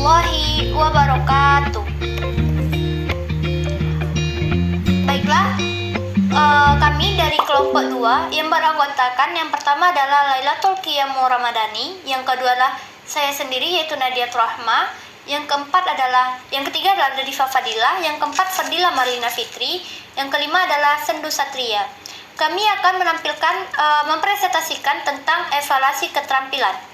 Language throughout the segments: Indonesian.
warahmatullahi wabarakatuh. Baiklah, kami dari kelompok 2 yang beranggotakan yang pertama adalah Lailatul Qiyam Ramadhani, yang kedua adalah saya sendiri yaitu Nadiatul Rahma, yang ketiga adalah Nadifa Fadilah, yang keempat Fadila Marlina Fitri, yang kelima adalah Sendu Satria. Kami akan menampilkan mempresentasikan tentang evaluasi keterampilan.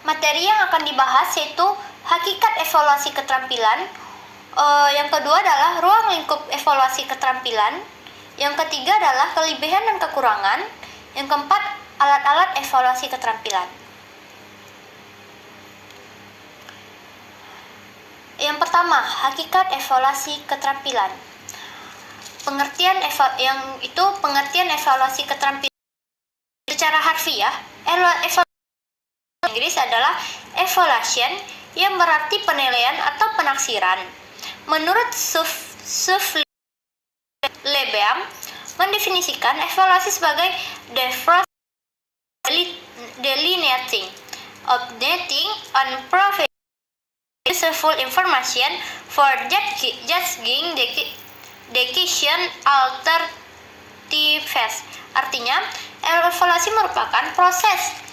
Materi yang akan dibahas yaitu hakikat evaluasi keterampilan, yang kedua adalah ruang lingkup evaluasi keterampilan, yang ketiga adalah kelebihan dan kekurangan, yang keempat alat-alat evaluasi keterampilan. Yang pertama, hakikat evaluasi keterampilan. Pengertian evaluasi keterampilan secara harfiah, Inggris adalah evaluation, yang berarti penilaian atau penaksiran. Menurut Lebam mendefinisikan evaluasi sebagai the process delineating, updating, and providing useful information for judging decision alternatives. Artinya, evaluasi merupakan proses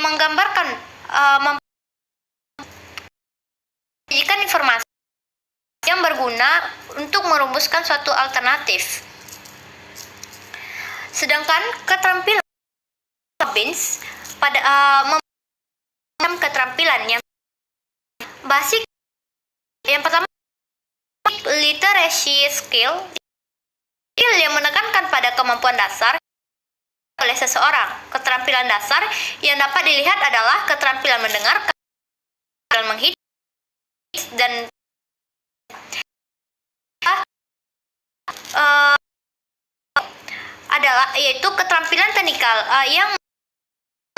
menggambarkan menyajikan informasi yang berguna untuk merumuskan suatu alternatif. Sedangkan keterampilan Robbins pada keterampilan yang basic, yang pertama literacy skill yang menekankan pada kemampuan dasar oleh seseorang. Keterampilan dasar yang dapat dilihat adalah keterampilan mendengar, keterampilan menghitung, dan yaitu keterampilan teknikal yang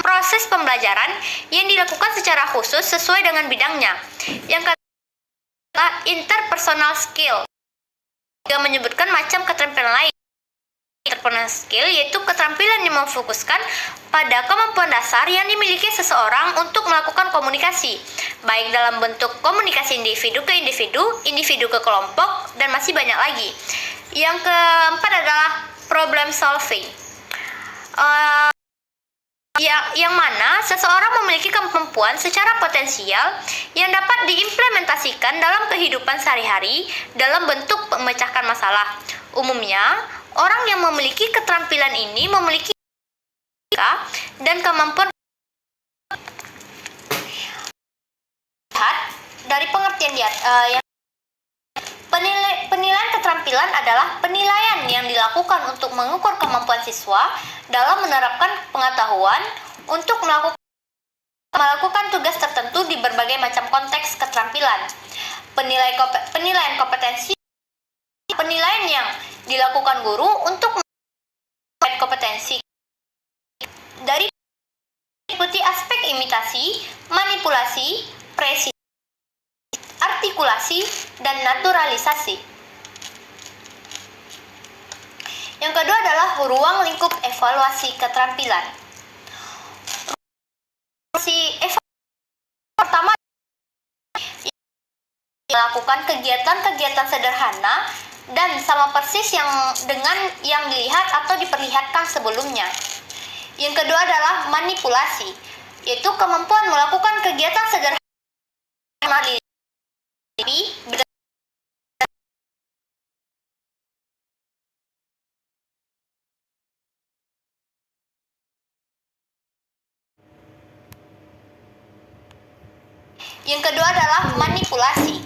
proses pembelajaran yang dilakukan secara khusus sesuai dengan bidangnya. Yang ketiga, interpersonal skill yang menyebutkan macam keterampilan lain. Interpersonal skill yaitu keterampilan yang memfokuskan pada kemampuan dasar yang dimiliki seseorang untuk melakukan komunikasi, baik dalam bentuk komunikasi individu ke individu, individu ke kelompok, dan masih banyak lagi. Yang keempat adalah problem solving, yang mana seseorang memiliki kemampuan secara potensial yang dapat diimplementasikan dalam kehidupan sehari-hari dalam bentuk memecahkan masalah. Umumnya, orang yang memiliki keterampilan ini memiliki dan kemampuan dari pengertian yang penilaian keterampilan adalah penilaian yang dilakukan untuk mengukur kemampuan siswa dalam menerapkan pengetahuan untuk melakukan tugas tertentu di berbagai macam konteks keterampilan. Penilaian kompetensi, penilaian yang dilakukan guru untuk menilai kompetensi dari meliputi aspek imitasi, manipulasi, presisi, artikulasi, dan naturalisasi. Yang kedua adalah ruang lingkup evaluasi keterampilan. Pertama, melakukan kegiatan-kegiatan sederhana dan sama persis dengan yang dilihat atau diperlihatkan sebelumnya. Yang kedua adalah manipulasi, yaitu kemampuan melakukan kegiatan sederhana Yang kedua adalah manipulasi,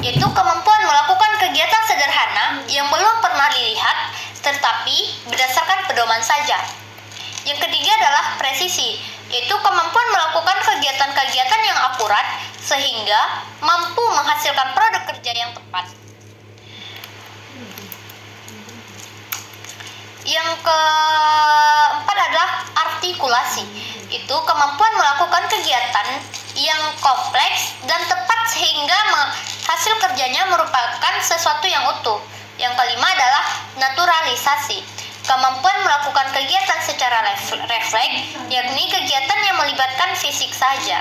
yaitu kemampuan melakukan kegiatan sederhana yang belum pernah dilihat, tetapi berdasarkan pedoman saja. Yang ketiga adalah presisi, yaitu kemampuan melakukan kegiatan-kegiatan yang akurat sehingga mampu menghasilkan produk kerja yang tepat. Yang keempat adalah artikulasi, itu kemampuan melakukan kegiatan yang kompleks dan tepat sehingga hasil kerjanya merupakan sesuatu yang utuh. Yang kelima adalah naturalisasi, Kemampuan melakukan kegiatan secara refleks, yakni kegiatan yang melibatkan fisik saja.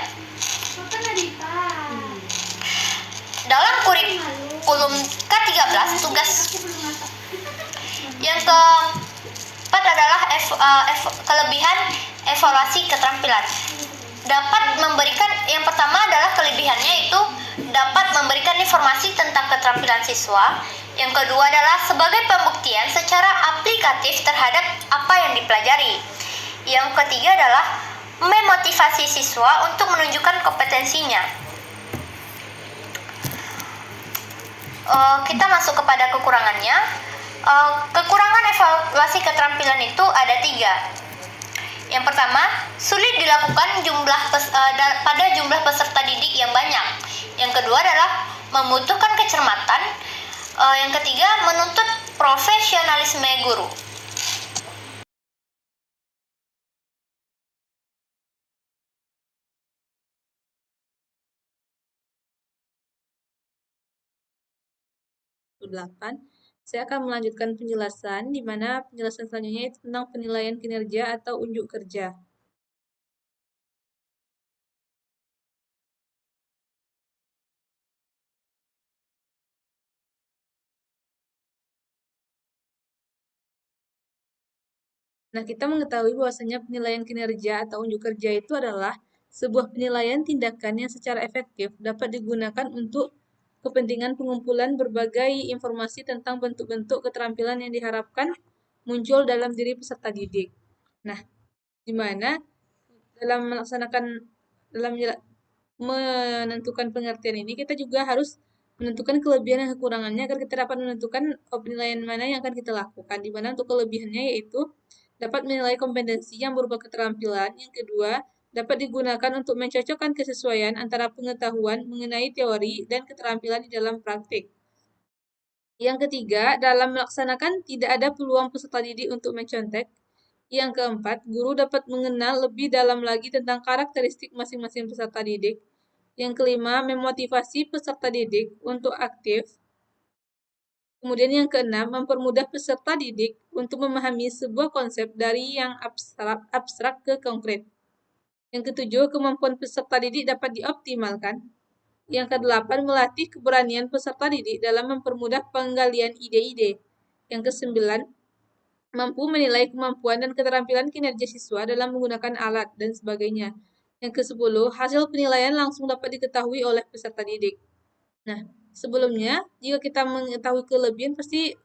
Dalam kurikulum K13, tugas yang keempat adalah kelebihan evaluasi keterampilan. Dapat memberikan, yang pertama adalah kelebihannya itu dapat memberikan informasi tentang keterampilan siswa. Yang kedua adalah sebagai pembuktian secara aplikatif terhadap apa yang dipelajari. Yang ketiga adalah memotivasi siswa untuk menunjukkan kompetensinya. Kita masuk kepada kekurangannya. Kekurangan evaluasi keterampilan itu ada 3. Yang pertama, sulit dilakukan pada jumlah peserta didik yang banyak. Yang kedua adalah membutuhkan kecermatan. Yang ketiga, menuntut profesionalisme guru. Saya akan melanjutkan penjelasan, di mana penjelasan selanjutnya itu tentang penilaian kinerja atau unjuk kerja. Nah, kita mengetahui bahwasanya penilaian kinerja atau unjuk kerja itu adalah sebuah penilaian tindakan yang secara efektif dapat digunakan untuk kepentingan pengumpulan berbagai informasi tentang bentuk-bentuk keterampilan yang diharapkan muncul dalam diri peserta didik. Nah, di mana dalam menentukan pengertian ini, kita juga harus menentukan kelebihan dan kekurangannya agar kita dapat menentukan penilaian mana yang akan kita lakukan. Di mana untuk kelebihannya yaitu dapat menilai kompetensi yang berupa keterampilan. Yang kedua, dapat digunakan untuk mencocokkan kesesuaian antara pengetahuan mengenai teori dan keterampilan di dalam praktik. Yang ketiga, dalam melaksanakan tidak ada peluang peserta didik untuk mencontek. Yang keempat, guru dapat mengenal lebih dalam lagi tentang karakteristik masing-masing peserta didik. Yang kelima, memotivasi peserta didik untuk aktif. Kemudian yang keenam, mempermudah peserta didik untuk memahami sebuah konsep dari yang abstrak ke konkret. Yang ketujuh, kemampuan peserta didik dapat dioptimalkan. Yang kedelapan, melatih keberanian peserta didik dalam mempermudah penggalian ide-ide. Yang kesembilan, mampu menilai kemampuan dan keterampilan kinerja siswa dalam menggunakan alat, dan sebagainya. Yang ke-10, hasil penilaian langsung dapat diketahui oleh peserta didik. Nah, sebelumnya, jika kita mengetahui kelebihan, pasti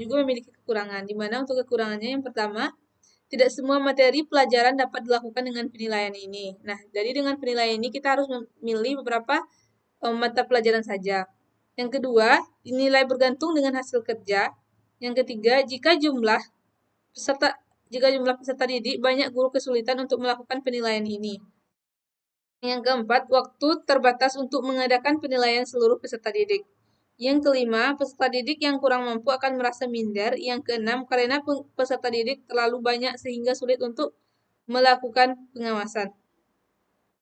juga memiliki kekurangan. Di mana untuk kekurangannya yang pertama, tidak semua materi pelajaran dapat dilakukan dengan penilaian ini. Nah, jadi dengan penilaian ini kita harus memilih beberapa mata pelajaran saja. Yang kedua, dinilai bergantung dengan hasil kerja. Yang ketiga, jika jumlah peserta didik, banyak guru kesulitan untuk melakukan penilaian ini. Yang keempat, waktu terbatas untuk mengadakan penilaian seluruh peserta didik. Yang kelima, peserta didik yang kurang mampu akan merasa minder. Yang keenam, karena peserta didik terlalu banyak sehingga sulit untuk melakukan pengawasan.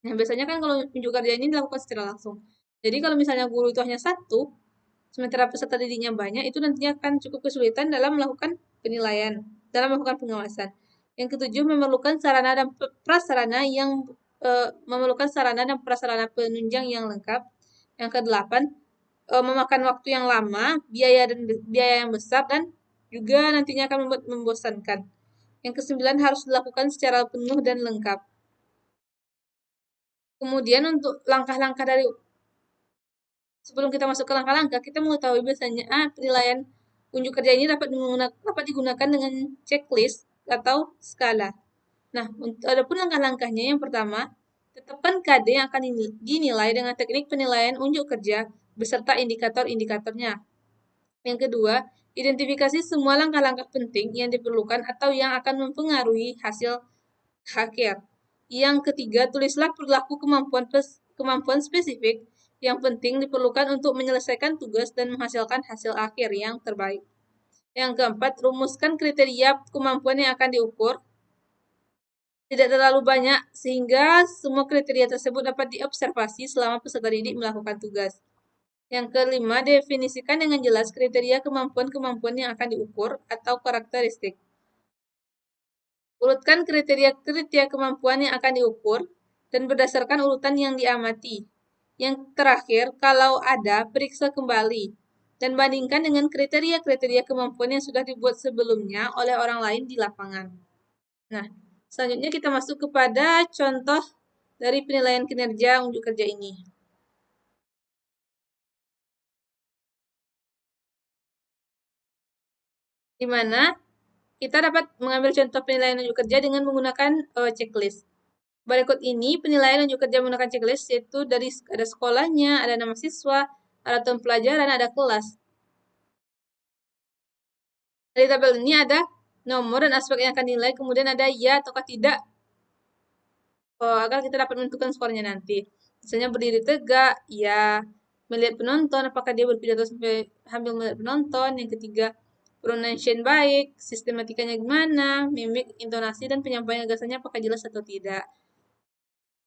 Nah, biasanya kan kalau unjuk kerja ini dilakukan secara langsung. Jadi kalau misalnya guru itu hanya satu, sementara peserta didiknya banyak, itu nantinya akan cukup kesulitan dalam melakukan penilaian, dalam melakukan pengawasan. Yang ketujuh, memerlukan sarana dan prasarana penunjang yang lengkap. Yang kedelapan, memakan waktu yang lama, biaya yang besar, dan juga nantinya akan membuat membosankan. Yang kesembilan, harus dilakukan secara penuh dan lengkap. Kemudian untuk langkah-langkah sebelum kita masuk ke langkah-langkah, kita mengetahui biasanya penilaian unjuk kerja ini dapat digunakan dengan checklist atau skala. Nah, adapun langkah-langkahnya, yang pertama, tetapkan KD yang akan dinilai dengan teknik penilaian unjuk kerja beserta indikator-indikatornya. Yang kedua, identifikasi semua langkah-langkah penting yang diperlukan atau yang akan mempengaruhi hasil akhir. Yang ketiga, tulislah perilaku kemampuan spesifik yang penting diperlukan untuk menyelesaikan tugas dan menghasilkan hasil akhir yang terbaik. Yang keempat, rumuskan kriteria kemampuan yang akan diukur. Tidak terlalu banyak, sehingga semua kriteria tersebut dapat diobservasi selama peserta didik melakukan tugas. Yang kelima, definisikan dengan jelas kriteria kemampuan-kemampuan yang akan diukur atau karakteristik. Urutkan kriteria-kriteria kemampuan yang akan diukur dan berdasarkan urutan yang diamati. Yang terakhir, kalau ada, periksa kembali dan bandingkan dengan kriteria-kriteria kemampuan yang sudah dibuat sebelumnya oleh orang lain di lapangan. Nah, selanjutnya kita masuk kepada contoh dari penilaian kinerja unjuk kerja ini. Di mana kita dapat mengambil contoh penilaian unjuk kerja dengan menggunakan checklist. Berikut ini penilaian unjuk kerja menggunakan checklist, yaitu dari ada sekolahnya, ada nama siswa, ada tahun pelajaran, ada kelas. Dari tabel ini ada nomor dan aspek yang akan dinilai, kemudian ada ya atau tidak, agar kita dapat menentukan skornya nanti. Misalnya berdiri tegak, ya. Melihat penonton, apakah dia berpidato sambil melihat penonton. Yang ketiga, pronunciation baik, sistematikanya gimana, mimik, intonasi, dan penyampaian gagasannya apakah jelas atau tidak.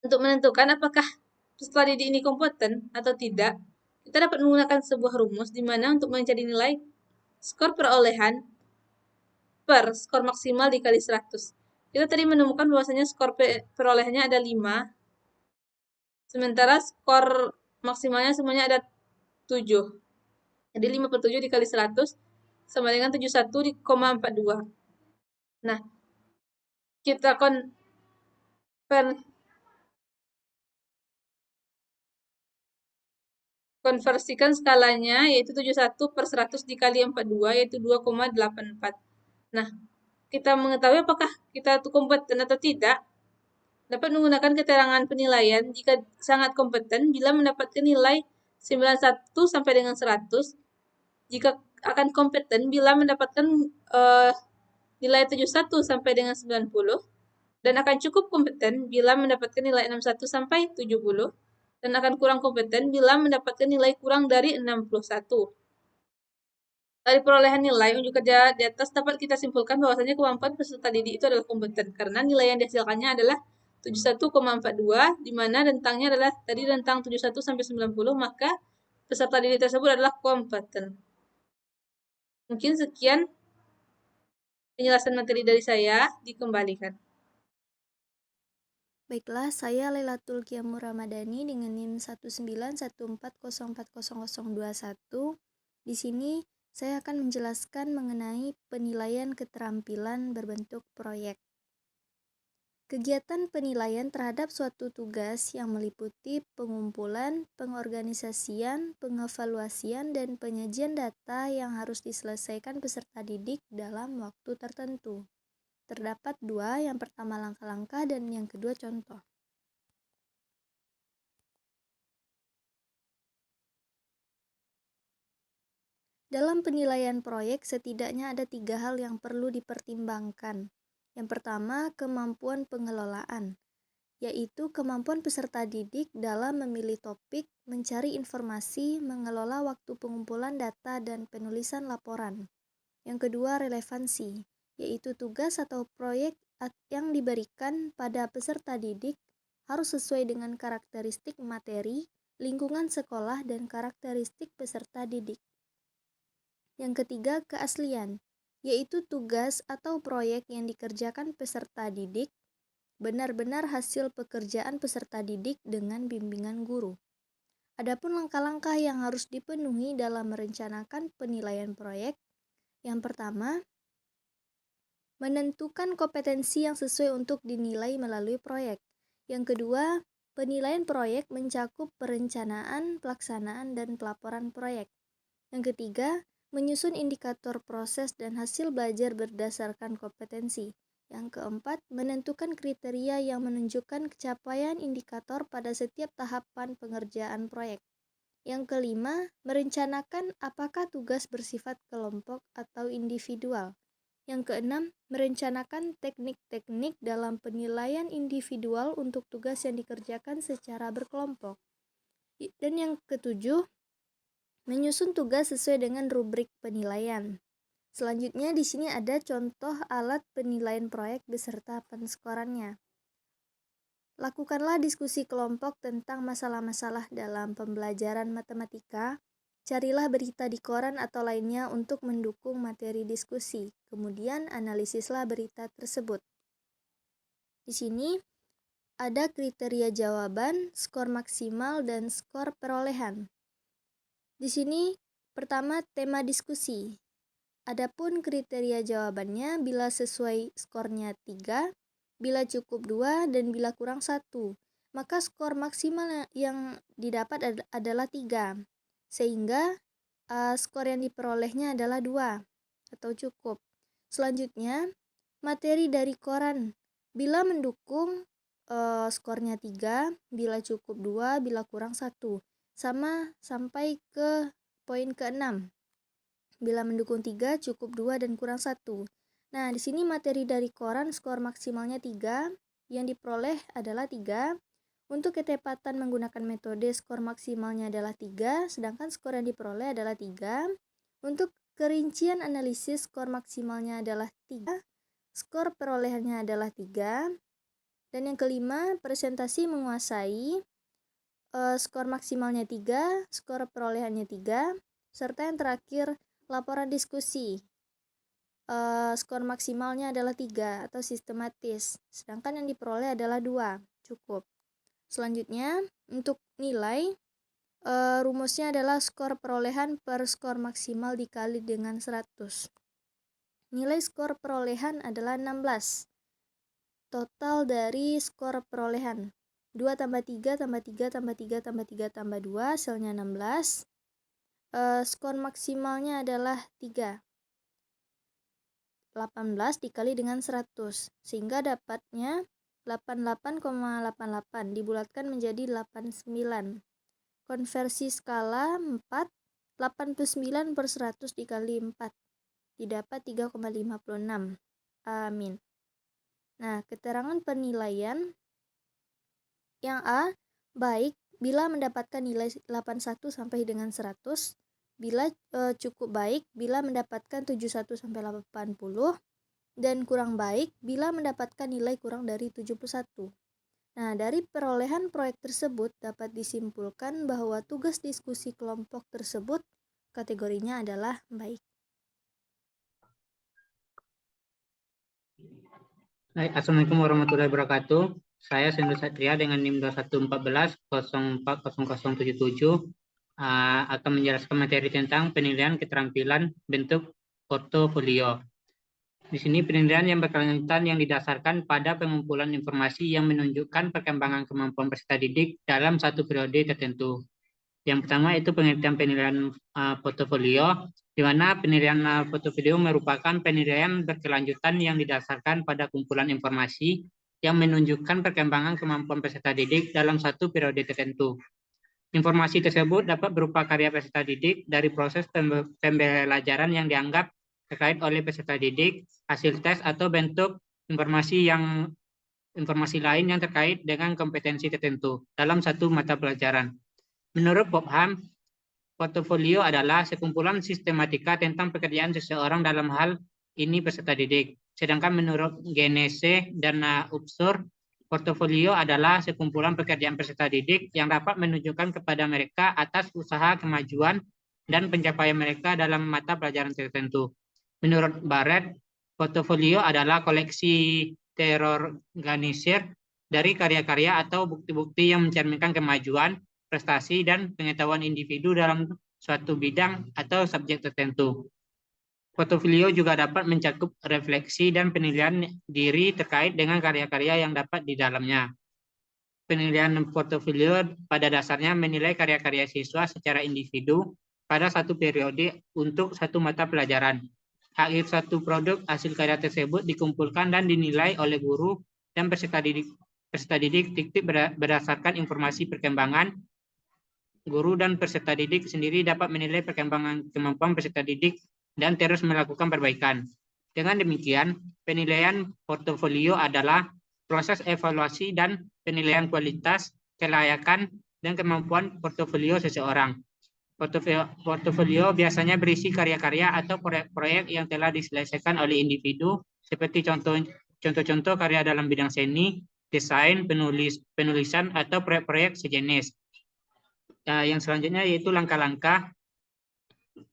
Untuk menentukan apakah peserta didik ini kompeten atau tidak, kita dapat menggunakan sebuah rumus di mana untuk mencari nilai skor perolehan per skor maksimal dikali 100. Kita tadi menemukan bahwasanya skor perolehannya ada 5, sementara skor maksimalnya semuanya ada 7. Jadi 5 per 7 dikali 100 sama dengan 71,42. Nah, kita konversikan skalanya, yaitu 71 per 100 dikali 42, yaitu 2,84. Nah, kita mengetahui apakah kita itu kompeten atau tidak, dapat menggunakan keterangan penilaian jika sangat kompeten bila mendapatkan nilai 91 sampai dengan 100, jika akan kompeten bila mendapatkan nilai 71 sampai dengan 90, dan akan cukup kompeten bila mendapatkan nilai 61 sampai 70, dan akan kurang kompeten bila mendapatkan nilai kurang dari 61. Dari perolehan nilai unjuk kerja di atas dapat kita simpulkan bahwasanya kemampuan peserta didik itu adalah kompeten karena nilai yang dihasilkannya adalah 71,42, di mana rentangnya adalah tadi rentang 71 sampai 90, maka peserta didik tersebut adalah kompeten. Mungkin sekian penjelasan materi dari saya, dikembalikan. Baiklah, saya Lailatul Qiyamur Ramadhani dengan NIM 19140400021. Di sini saya akan menjelaskan mengenai penilaian keterampilan berbentuk proyek. Kegiatan penilaian terhadap suatu tugas yang meliputi pengumpulan, pengorganisasian, pengevaluasian, dan penyajian data yang harus diselesaikan peserta didik dalam waktu tertentu. Terdapat dua, yang pertama langkah-langkah dan yang kedua contoh. Dalam penilaian proyek, setidaknya ada 3 hal yang perlu dipertimbangkan. Yang pertama, kemampuan pengelolaan, yaitu kemampuan peserta didik dalam memilih topik, mencari informasi, mengelola waktu pengumpulan data, dan penulisan laporan. Yang kedua, relevansi, yaitu tugas atau proyek yang diberikan pada peserta didik harus sesuai dengan karakteristik materi, lingkungan sekolah, dan karakteristik peserta didik. Yang ketiga, keaslian, yaitu tugas atau proyek yang dikerjakan peserta didik benar-benar hasil pekerjaan peserta didik dengan bimbingan guru. Adapun langkah-langkah yang harus dipenuhi dalam merencanakan penilaian proyek, yang pertama, menentukan kompetensi yang sesuai untuk dinilai melalui proyek. Yang kedua, penilaian proyek mencakup perencanaan, pelaksanaan, dan pelaporan proyek. Yang ketiga, menyusun indikator proses dan hasil belajar berdasarkan kompetensi. Yang keempat, menentukan kriteria yang menunjukkan capaian indikator pada setiap tahapan pengerjaan proyek. Yang kelima, merencanakan apakah tugas bersifat kelompok atau individual. Yang keenam, merencanakan teknik-teknik dalam penilaian individual untuk tugas yang dikerjakan secara berkelompok. Dan yang ketujuh, menyusun tugas sesuai dengan rubrik penilaian. Selanjutnya di sini ada contoh alat penilaian proyek beserta penskorannya. Lakukanlah diskusi kelompok tentang masalah-masalah dalam pembelajaran matematika. Carilah berita di koran atau lainnya untuk mendukung materi diskusi. Kemudian analisislah berita tersebut. Di sini ada kriteria jawaban, skor maksimal, dan skor perolehan. Di sini pertama tema diskusi. Adapun kriteria jawabannya bila sesuai skornya 3, bila cukup 2, dan bila kurang 1. Maka skor maksimal yang didapat adalah 3. Sehingga skor yang diperolehnya adalah 2 atau cukup. Selanjutnya, materi dari koran. Bila mendukung skornya 3, bila cukup 2, bila kurang 1. Sama sampai ke poin ke-6. Bila mendukung 3, cukup 2, dan kurang 1. Nah, di sini materi dari koran skor maksimalnya 3, yang diperoleh adalah 3. Untuk ketepatan menggunakan metode skor maksimalnya adalah 3, sedangkan skor yang diperoleh adalah 3. Untuk kerincian analisis skor maksimalnya adalah 3, skor perolehannya adalah 3. Dan yang kelima, presentasi menguasai, skor maksimalnya 3, skor perolehannya 3, serta yang terakhir, laporan diskusi. Skor maksimalnya adalah 3 atau sistematis, sedangkan yang diperoleh adalah 2, cukup. Selanjutnya, untuk nilai, rumusnya adalah skor perolehan per skor maksimal dikali dengan 100. Nilai skor perolehan adalah 16. Total dari skor perolehan 2 tambah 3 tambah 3 tambah 3 tambah 3 tambah 2, hasilnya 16. Skor maksimalnya adalah 3. 18 dikali dengan 100, sehingga dapatnya 88,88 dibulatkan menjadi 89. Konversi skala 4, 89 per 100 dikali 4, didapat 3,56. Amin. Nah, keterangan penilaian yang A, baik bila mendapatkan nilai 81 sampai dengan 100, bila cukup baik bila mendapatkan 71 sampai 80, dan kurang baik bila mendapatkan nilai kurang dari 71. Nah, dari perolehan proyek tersebut dapat disimpulkan bahwa tugas diskusi kelompok tersebut kategorinya adalah baik. Assalamualaikum warahmatullahi wabarakatuh. Saya Sendu Satria dengan NIM 2114-040077 akan menjelaskan materi tentang penilaian keterampilan bentuk portofolio. Di sini penilaian yang berkelanjutan yang didasarkan pada pengumpulan informasi yang menunjukkan perkembangan kemampuan peserta didik dalam satu periode tertentu. Yang pertama itu penilaian portofolio, di mana penilaian portofolio merupakan penilaian berkelanjutan yang didasarkan pada kumpulan informasi yang menunjukkan perkembangan kemampuan peserta didik dalam satu periode tertentu. Informasi tersebut dapat berupa karya peserta didik dari proses pembelajaran yang dianggap terkait oleh peserta didik, hasil tes, atau bentuk informasi lain yang terkait dengan kompetensi tertentu dalam satu mata pelajaran. Menurut Popham, portofolio adalah sekumpulan sistematika tentang pekerjaan seseorang dalam hal ini peserta didik. Sedangkan menurut Genese dan Upsur, portofolio adalah sekumpulan pekerjaan peserta didik yang dapat menunjukkan kepada mereka atas usaha kemajuan dan pencapaian mereka dalam mata pelajaran tertentu. Menurut Barrett, portofolio adalah koleksi terorganisir dari karya-karya atau bukti-bukti yang mencerminkan kemajuan, prestasi, dan pengetahuan individu dalam suatu bidang atau subjek tertentu. Portofolio juga dapat mencakup refleksi dan penilaian diri terkait dengan karya-karya yang dapat di dalamnya. Penilaian portofolio pada dasarnya menilai karya-karya siswa secara individu pada satu periode untuk satu mata pelajaran. Akhir satu produk hasil karya tersebut dikumpulkan dan dinilai oleh guru dan peserta didik berdasarkan informasi perkembangan. Guru dan peserta didik sendiri dapat menilai perkembangan kemampuan peserta didik dan terus melakukan perbaikan. Dengan demikian, penilaian portofolio adalah proses evaluasi dan penilaian kualitas, kelayakan, dan kemampuan portofolio seseorang. Portofolio biasanya berisi karya-karya atau proyek-proyek yang telah diselesaikan oleh individu, seperti contoh-contoh karya dalam bidang seni, desain, penulisan, atau proyek-proyek sejenis. Yang selanjutnya yaitu langkah-langkah.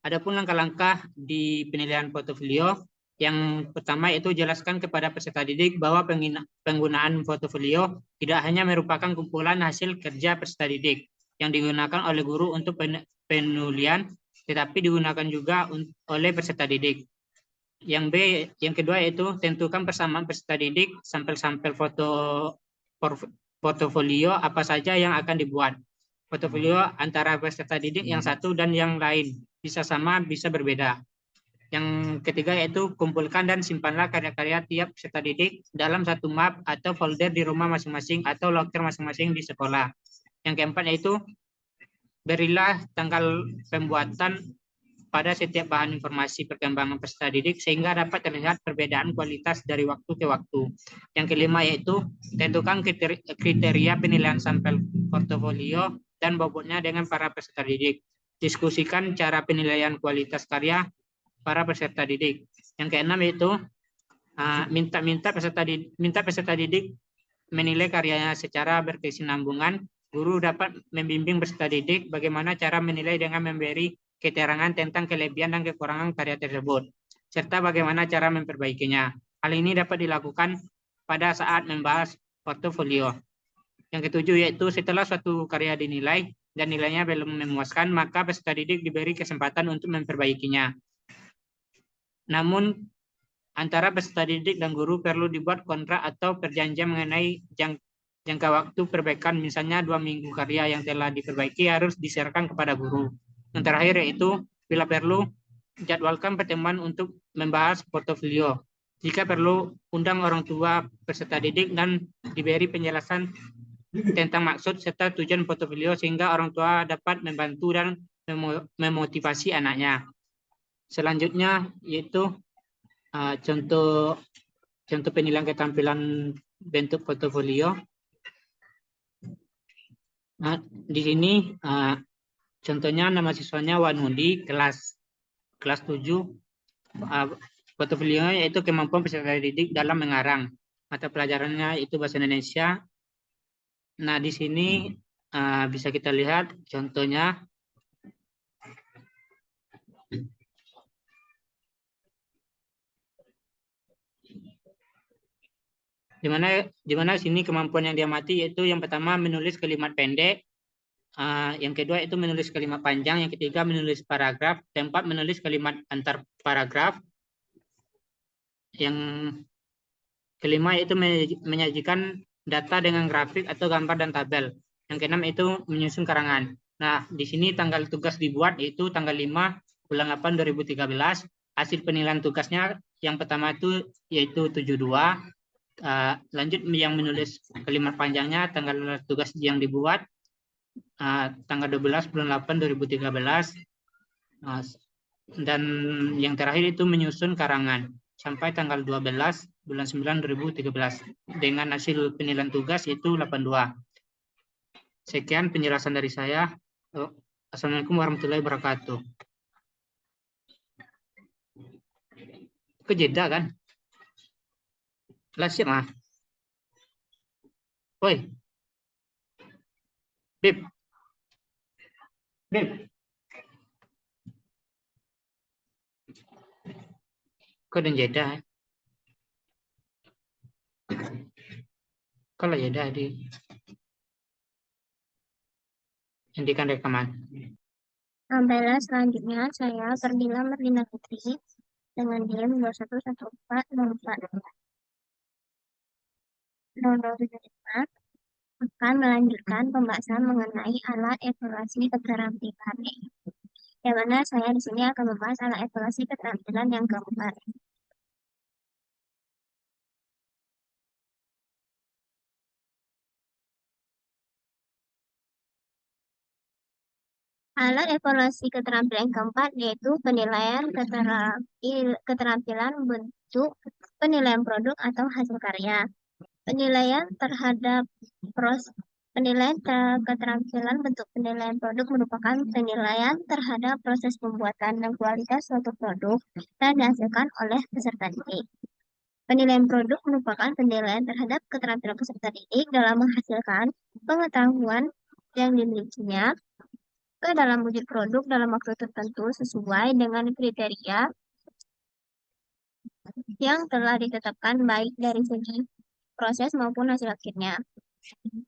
Adapun langkah-langkah di penilaian portofolio, Yang pertama itu jelaskan kepada peserta didik bahwa penggunaan portofolio tidak hanya merupakan kumpulan hasil kerja peserta didik yang digunakan oleh guru untuk penulian, tetapi digunakan juga oleh peserta didik. Yang kedua yaitu tentukan persamaan peserta didik, sampel-sampel portofolio apa saja yang akan dibuat. Portofolio antara peserta didik yang satu dan yang lain bisa sama, bisa berbeda. Yang ketiga yaitu kumpulkan dan simpanlah karya-karya tiap peserta didik dalam satu map atau folder di rumah masing-masing atau loker masing-masing di sekolah. Yang keempat yaitu berilah tanggal pembuatan pada setiap bahan informasi perkembangan peserta didik sehingga dapat terlihat perbedaan kualitas dari waktu ke waktu. Yang kelima yaitu tentukan kriteria penilaian sampel portofolio dan bobotnya dengan para peserta didik. Diskusikan cara penilaian kualitas karya para peserta didik. Yang keenam yaitu minta peserta didik menilai karyanya secara berkesinambungan. Guru dapat membimbing peserta didik bagaimana cara menilai dengan memberi keterangan tentang kelebihan dan kekurangan karya tersebut, serta bagaimana cara memperbaikinya. Hal ini dapat dilakukan pada saat membahas portofolio. Yang ketujuh yaitu setelah suatu karya dinilai dan nilainya belum memuaskan, maka peserta didik diberi kesempatan untuk memperbaikinya. Namun, antara peserta didik dan guru perlu dibuat kontrak atau perjanjian mengenai jangka waktu perbaikan, misalnya 2 minggu karya yang telah diperbaiki harus diserahkan kepada guru. Yang terakhir yaitu, bila perlu, jadwalkan pertemuan untuk membahas portofolio. Jika perlu, undang orang tua peserta didik dan diberi penjelasan tentang maksud serta tujuan portofolio sehingga orang tua dapat membantu dan memotivasi anaknya. Selanjutnya yaitu contoh penilaian keterampilan bentuk portofolio. Nah, di sini contohnya nama siswanya Wanudi kelas 7. Portofolio yaitu kemampuan peserta didik dalam mengarang. Mata pelajarannya itu bahasa Indonesia. Nah, di sini bisa kita lihat contohnya. Di mana sini kemampuan yang diamati yaitu yang pertama menulis kalimat pendek, yang kedua itu menulis kalimat panjang, yang ketiga menulis paragraf, keempat menulis kalimat antar paragraf, yang kelima itu menyajikan data dengan grafik atau gambar dan tabel, yang keenam itu menyusun karangan. Nah, di sini tanggal tugas dibuat yaitu tanggal 5 bulan 8 2013. Hasil penilaian tugasnya yang pertama itu yaitu 72. Lanjut yang menulis kalimat panjangnya, tanggal tugas yang dibuat tanggal 12 bulan 8 2013, dan yang terakhir itu menyusun karangan sampai tanggal 12 bulan 9 2013 dengan hasil penilaian tugas itu 82. Sekian penjelasan dari saya. Assalamualaikum warahmatullahi wabarakatuh. Kejeda kan? Kelas mah. Woi. Bib. Kau dan jeda. Kalau jeda hentikan rekaman. Sampailah selanjutnya saya Ferdila Merdina Putri dengan NIM 2114044. 0075 akan melanjutkan pembahasan mengenai alat evaluasi keterampilan. Yang mana saya di sini akan membahas alat evaluasi keterampilan yang keempat. Alat evaluasi keterampilan keempat yaitu penilaian keterampilan bentuk, penilaian produk atau hasil karya. Penilaian terhadap keterampilan bentuk penilaian produk merupakan penilaian terhadap proses pembuatan dan kualitas suatu produk yang dihasilkan oleh peserta didik. Penilaian produk merupakan penilaian terhadap keterampilan peserta didik dalam menghasilkan pengetahuan yang dimilikinya ke dalam wujud produk dalam waktu tertentu sesuai dengan kriteria yang telah ditetapkan baik dari segi proses maupun hasil akhirnya.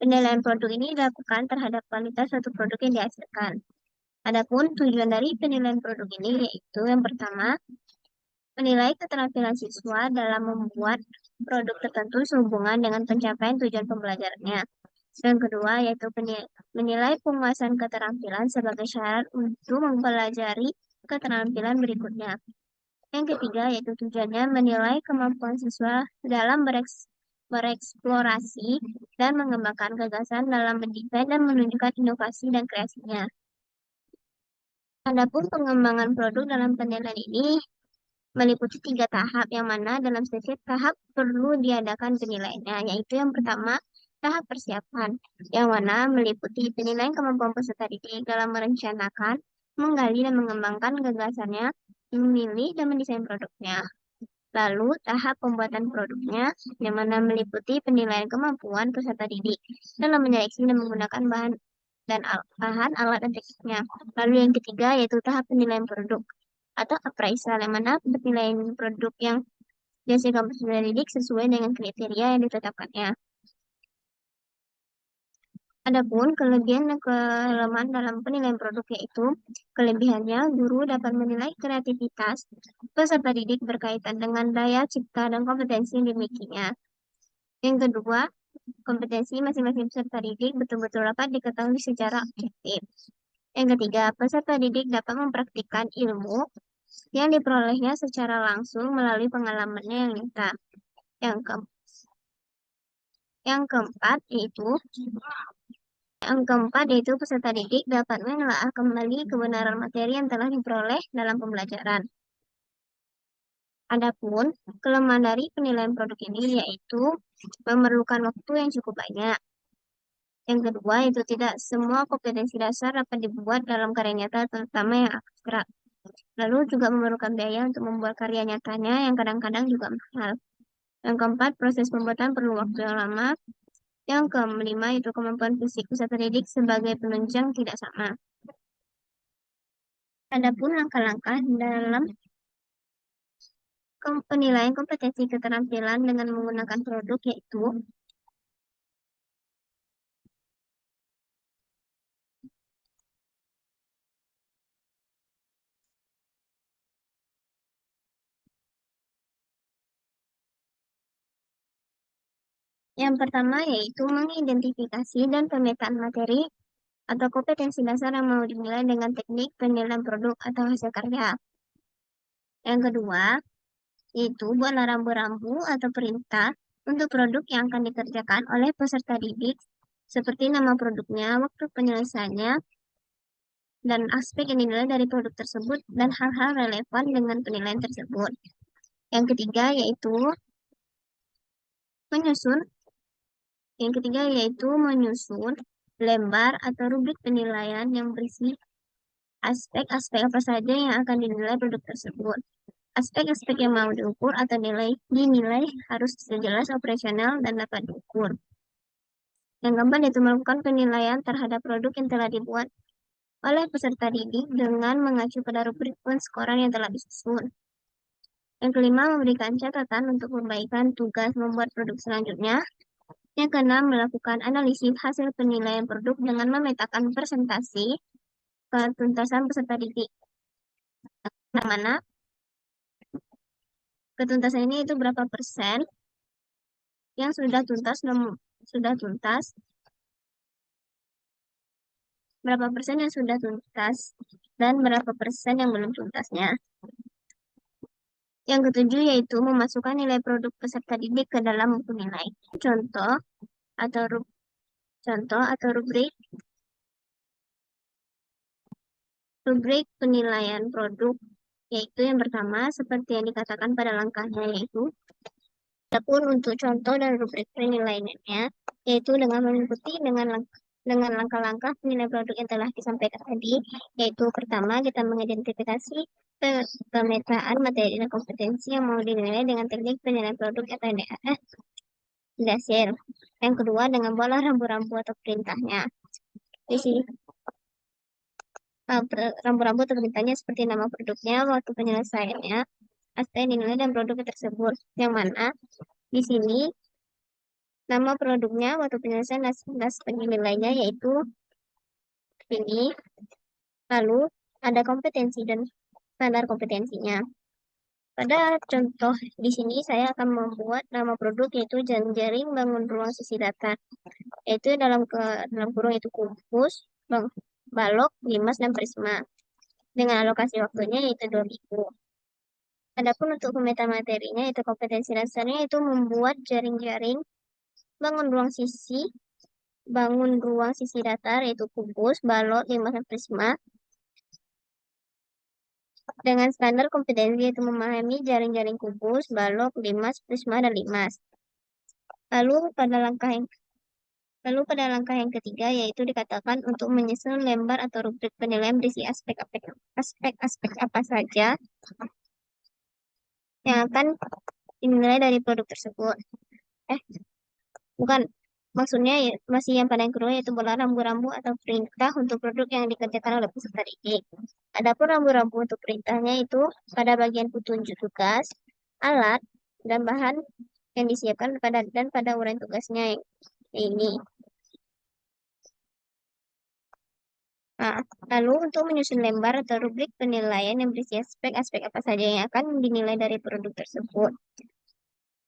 Penilaian produk ini dilakukan terhadap kualitas suatu produk yang dihasilkan. Adapun tujuan dari penilaian produk ini yaitu yang pertama, menilai keterampilan siswa dalam membuat produk tertentu sehubungan dengan pencapaian tujuan pembelajarannya. Yang kedua yaitu menilai penguasaan keterampilan sebagai syarat untuk mempelajari keterampilan berikutnya. Yang ketiga yaitu tujuannya menilai kemampuan siswa dalam bereksplorasi dan mengembangkan gagasan dalam mendesain dan menunjukkan inovasi dan kreasinya. Adapun pengembangan produk dalam penilaian ini meliputi 3 tahap, yang mana dalam setiap tahap perlu diadakan penilaiannya, yaitu yang pertama, tahap persiapan, yang mana meliputi penilaian kemampuan peserta didik dalam merencanakan, menggali dan mengembangkan gagasannya, memilih dan mendesain produknya. Lalu, tahap pembuatan produknya, yang mana meliputi penilaian kemampuan peserta didik dalam menyeleksi dan menggunakan bahan, alat, dan tekniknya. Lalu yang ketiga, yaitu tahap penilaian produk atau appraisal, yang mana penilaian produk yang dihasilkan peserta didik sesuai dengan kriteria yang ditetapkannya. Adapun kelebihan dan kelemahan dalam penilaian produk yaitu kelebihannya guru dapat menilai kreativitas peserta didik berkaitan dengan daya cipta dan kompetensi yang dimilikinya. Yang kedua, kompetensi masing-masing peserta didik betul-betul dapat diketahui secara objektif. Yang ketiga, peserta didik dapat mempraktikkan ilmu yang diperolehnya secara langsung melalui pengalamannya yang nyata. Yang keempat yaitu peserta didik dapat menelaah kembali kebenaran materi yang telah diperoleh dalam pembelajaran. Adapun kelemahan dari penilaian produk ini yaitu memerlukan waktu yang cukup banyak. Yang kedua, itu tidak semua kompetensi dasar dapat dibuat dalam karya nyata, terutama yang abstrak. Lalu juga memerlukan biaya untuk membuat karya nyatanya yang kadang-kadang juga mahal. Yang keempat, proses pembuatan perlu waktu yang lama. Yang kelima, itu kemampuan fisik peserta didik sebagai penunjang tidak sama. Adapun langkah-langkah dalam penilaian kompetensi keterampilan dengan menggunakan produk yaitu yang pertama yaitu mengidentifikasi dan pemetaan materi atau kompetensi dasar yang mau dinilai dengan teknik penilaian produk atau hasil karya. Yang kedua, yaitu buatlah rambu-rambu atau perintah untuk produk yang akan dikerjakan oleh peserta didik, seperti nama produknya, waktu penyelesaiannya, dan aspek yang dinilai dari produk tersebut, dan hal-hal relevan dengan penilaian tersebut. Yang ketiga yaitu menyusun lembar atau rubrik penilaian yang berisi aspek-aspek apa saja yang akan dinilai produk tersebut. Aspek-aspek yang mau diukur atau dinilai harus jelas operasional dan dapat diukur. Yang keempat yaitu melakukan penilaian terhadap produk yang telah dibuat oleh peserta didik dengan mengacu pada rubrik penskoran yang telah disusun. Yang kelima, memberikan catatan untuk perbaikan tugas membuat produk selanjutnya. Yang keenam, melakukan analisis hasil penilaian produk dengan memetakan presentasi ketuntasan peserta didik. Yang mana ketuntasan ini itu berapa persen yang sudah tuntas, berapa persen yang sudah tuntas, dan berapa persen yang belum tuntasnya. Yang ketujuh yaitu memasukkan nilai produk peserta didik ke dalam buku nilai. Contoh atau rubrik penilaian produk yaitu yang pertama seperti yang dikatakan pada langkahnya yaitu. Adapun untuk contoh dan rubrik penilaiannya yaitu dengan mengikuti dengan langkah-langkah penilaian produk yang telah disampaikan tadi, yaitu pertama kita mengidentifikasi pemetaan materi dan kompetensi yang mau dinilai dengan teknik penilaian produk atau DASIR. Yang kedua dengan bola rambu-rambu atau perintahnya. Di sini rambu-rambu atau perintahnya seperti nama produknya, waktu penyelesaiannya, aspek yang dinilai dan produk tersebut. Yang mana di sini nama produknya waktu penyelesaian aspek nilainya yaitu ini. Lalu ada kompetensi dan standar kompetensinya. Pada contoh di sini saya akan membuat nama produk yaitu jaring bangun ruang sisi datar. Yaitu dalam kurung itu kubus, balok, limas, dan prisma. Dengan alokasi waktunya yaitu 2 minggu. Adapun untuk metamaterinya yaitu kompetensi dasarnya itu membuat jaring-jaring bangun ruang sisi datar yaitu kubus, balok, limas, dan prisma. Dengan standar kompetensi yaitu memahami jaring-jaring kubus, balok, limas, prisma, dan limas. Lalu pada langkah yang ketiga yaitu dikatakan untuk menyusun lembar atau rubrik penilaian berisi aspek-aspek apa saja yang akan dinilai dari produk tersebut. Bukan. Maksudnya masih yang pada yang kedua yaitu bola rambu-rambu atau perintah untuk produk yang dikerjakan oleh peserta didik. Adapun rambu-rambu untuk perintahnya itu pada bagian petunjuk tugas, alat, dan bahan yang disiapkan pada uraian tugasnya ini. Nah, lalu untuk menyusun lembar atau rubrik penilaian yang berisi aspek-aspek apa saja yang akan dinilai dari produk tersebut.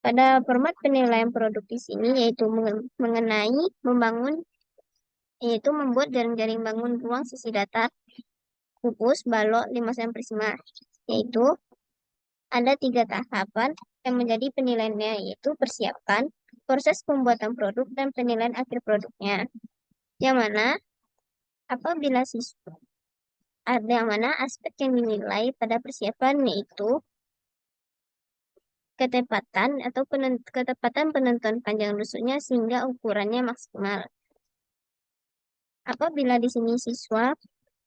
Pada format penilaian produk di sini yaitu yaitu membuat jaring-jaring bangun ruang sisi datar, kubus, balok, limas, dan prisma. Yaitu ada 3 tahapan yang menjadi penilaiannya yaitu persiapan, proses pembuatan produk, dan penilaian akhir produknya. Yang mana aspek yang dinilai pada persiapan yaitu ketepatan penentuan panjang rusuknya sehingga ukurannya maksimal. Apabila di sini siswa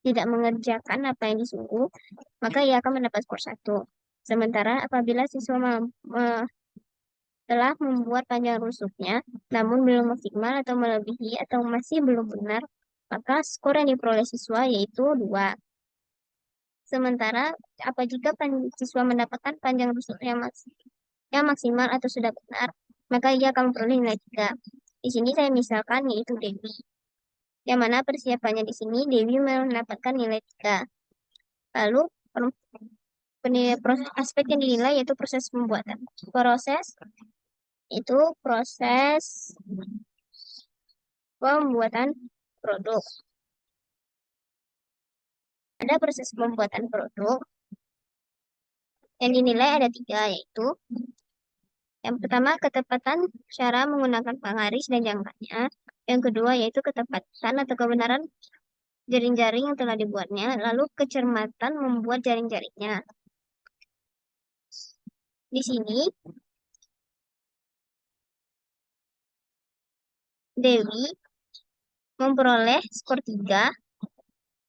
tidak mengerjakan apa yang disuruh, maka ia akan mendapat skor 1. Sementara apabila siswa telah membuat panjang rusuknya, namun belum maksimal atau melebihi atau masih belum benar, maka skor yang diperoleh siswa yaitu 2. Sementara jika siswa mendapatkan panjang rusuk yang maksimal atau sudah benar, maka ia akan memperoleh nilai 3. Di sini saya misalkan yaitu Dewi. Yang mana persiapannya di sini Dewi mendapatkan nilai 3. Lalu aspek yang dinilai yaitu proses pembuatan. Proses pembuatan produk. Ada proses pembuatan produk yang dinilai ada 3 yaitu yang pertama ketepatan cara menggunakan penggaris dan jangkanya. Yang kedua yaitu ketepatan atau kebenaran jaring-jaring yang telah dibuatnya. Lalu kecermatan membuat jaring-jaringnya. Di sini Dewi memperoleh skor 3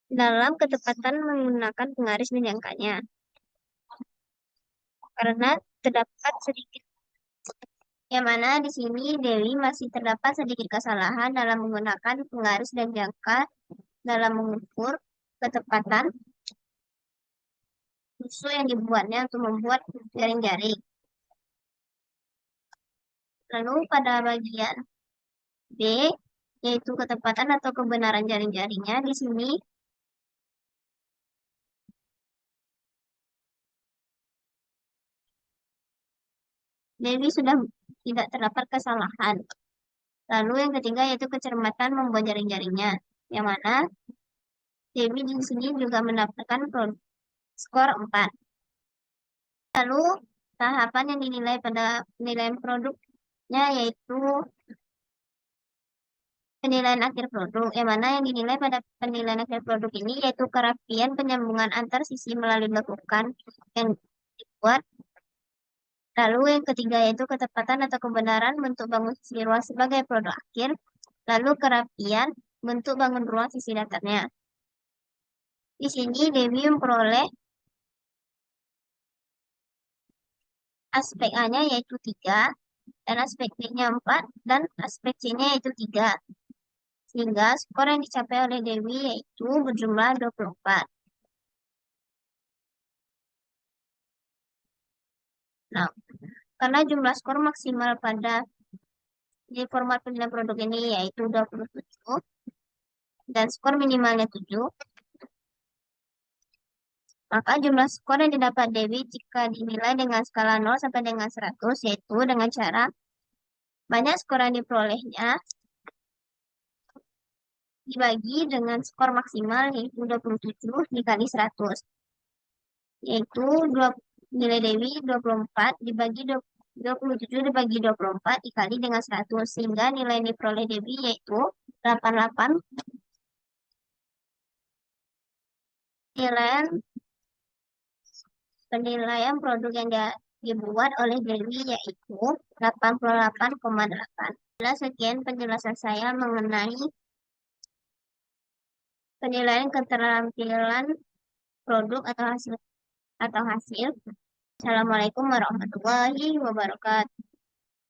dalam ketepatan menggunakan penggaris dan jangkanya. Karena terdapat sedikit yang mana di sini Dewi masih terdapat sedikit kesalahan dalam menggunakan penggaris dan jangka dalam mengukur ketepatan rusuk yang dibuatnya untuk membuat jaring-jaring. Lalu pada bagian B yaitu ketepatan atau kebenaran jaring-jaringnya di sini Dewi sudah tidak terdapat kesalahan. Lalu yang ketiga yaitu kecermatan membuat jaring-jaringnya, yang mana Dewi di sini juga mendapatkan skor 4. Lalu tahapan yang dinilai pada penilaian produknya yaitu penilaian akhir produk, yang mana yang dinilai pada penilaian akhir produk ini yaitu kerapian penyambungan antar sisi melalui lekukan yang dibuat. Lalu yang ketiga yaitu ketepatan atau kebenaran bentuk bangun sisi ruang sebagai produk akhir. Lalu kerapian bentuk bangun ruang sisi datarnya. Di sini Dewi memperoleh aspek A-nya yaitu 3, dan aspek B-nya 4, dan aspek C-nya yaitu 3. Sehingga skor yang dicapai oleh Dewi yaitu berjumlah 24. Nah, karena jumlah skor maksimal pada di format penilaian produk ini yaitu 27 dan skor minimalnya 7, maka jumlah skor yang didapat Dewi jika dinilai dengan skala 0 sampai dengan 100 yaitu dengan cara banyak skor yang diperolehnya dibagi dengan skor maksimal yaitu 27 dikali 100, yaitu nilai Dewi 24 dibagi 27 dibagi 24 dikali dengan 100, sehingga nilai yang diperoleh Dewi yaitu 88. Penilaian produk yang dibuat oleh Dewi yaitu 88,8. Sekian penjelasan saya mengenai penilaian keterampilan produk atau hasil. Assalamualaikum warahmatullahi wabarakatuh.